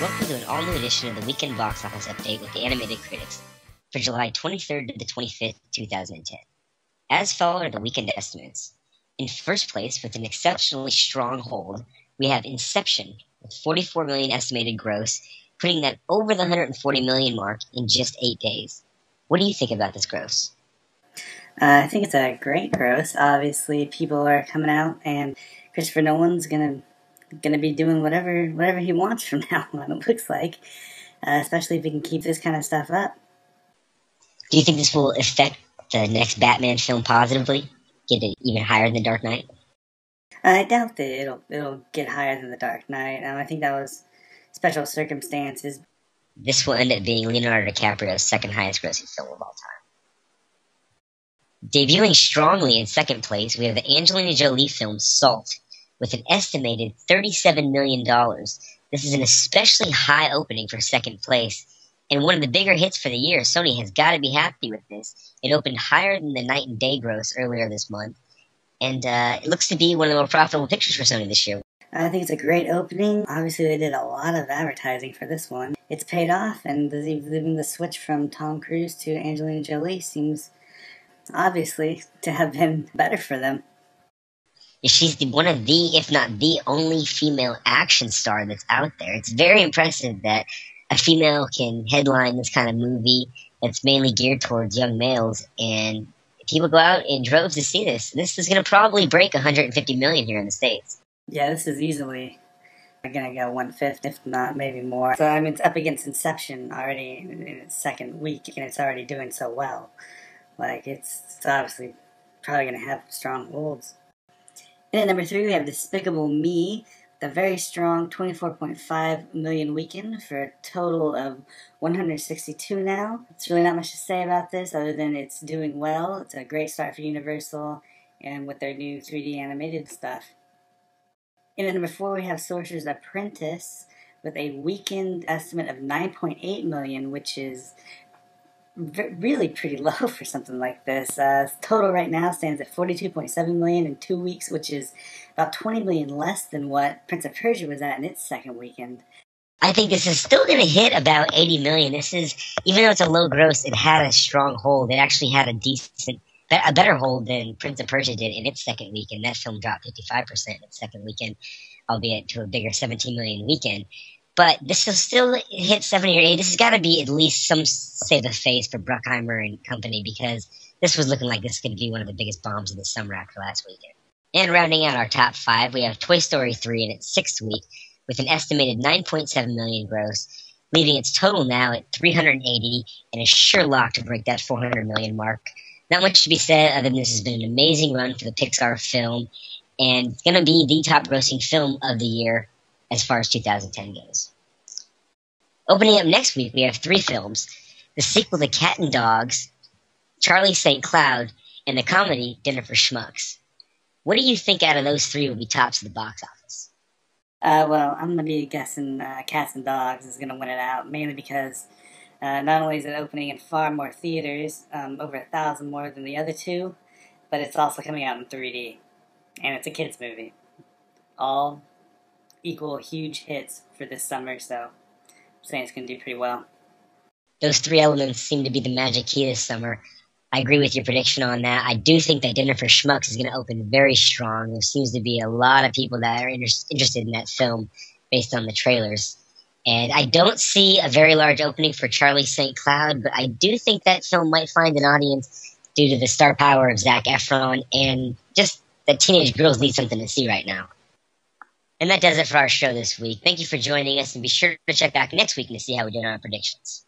Welcome to an all-new edition of the Weekend Box Office Update with the Animated Critics for July 23rd to the 25th, 2010. As followed are the weekend estimates. In first place, with an exceptionally strong hold, we have Inception with 44 million estimated gross, putting that over the 140 million mark in just 8 days. What do you think about this gross? I think it's a great gross. Obviously, people are coming out, and Christopher Nolan's gonna be doing whatever he wants from now on. It looks like, especially if he can keep this kind of stuff up. Do you think this will affect the next Batman film positively? Get it even higher than Dark Knight? I doubt that it'll get higher than The Dark Knight. I think that was special circumstances. This will end up being Leonardo DiCaprio's second highest grossing film of all time. Debuting strongly in second place, we have the Angelina Jolie film Salt, with an estimated $37 million. This is an especially high opening for second place, and one of the bigger hits for the year. Sony has got to be happy with this. It opened higher than the Night and Day gross earlier this month, and it looks to be one of the more profitable pictures for Sony this year. I think it's a great opening. Obviously, they did a lot of advertising for this one. It's paid off, and even the switch from Tom Cruise to Angelina Jolie seems obviously to have been better for them. She's one of the, if not the only female action star that's out there. It's very impressive that a female can headline this kind of movie that's mainly geared towards young males, and people go out in droves to see this. This is going to probably break 150 million here in the States. Yeah, this is easily going to go 1/5, if not maybe more. So, it's up against Inception already in its second week, and it's already doing so well. It's obviously probably going to have strong holds. And at number 3, we have Despicable Me, the very strong 24.5 million weekend for a total of 162 now. It's really not much to say about this other than it's doing well. It's a great start for Universal and with their new 3D animated stuff. And at number 4, we have Sorcerer's Apprentice with a weekend estimate of 9.8 million, which is really pretty low for something like this. Total right now stands at 42.7 million in 2 weeks, which is about 20 million less than what Prince of Persia was at in its second weekend. I think this is still going to hit about 80 million. This is, even though it's a low gross, it had a strong hold. It actually had a better hold than Prince of Persia did in its second weekend. That film dropped 55% in its second weekend, albeit to a bigger 17 million weekend. But this will still hit 70 or 80. This has got to be at least some save the face for Bruckheimer and company, because this was looking like this could be one of the biggest bombs of the summer after last weekend. And rounding out our top 5, we have Toy Story 3 in its 6th week with an estimated 9.7 million gross, leaving its total now at 380 and is sure locked to break that 400 million mark. Not much to be said other than this has been an amazing run for the Pixar film, and it's going to be the top grossing film of the year as far as 2010 goes. Opening up next week, we have 3 films: the sequel to Cat and Dogs, Charlie St. Cloud, and the comedy Dinner for Schmucks. What do you think out of those 3 will be tops of the box office? Well, I'm going to be guessing Cats and Dogs is going to win it out, mainly because not only is it opening in far more theaters, over 1,000 more than the other 2, but it's also coming out in 3D, and it's a kids' movie. All equal huge hits for this summer, so I'm saying it's going to do pretty well. Those 3 elements seem to be the magic key this summer. I agree with your prediction on that. I do think that Dinner for Schmucks is going to open very strong. There seems to be a lot of people that are interested in that film based on the trailers. And I don't see a very large opening for Charlie St. Cloud, but I do think that film might find an audience due to the star power of Zac Efron and just that teenage girls need something to see right now. And that does it for our show this week. Thank you for joining us, and be sure to check back next week to see how we did on our predictions.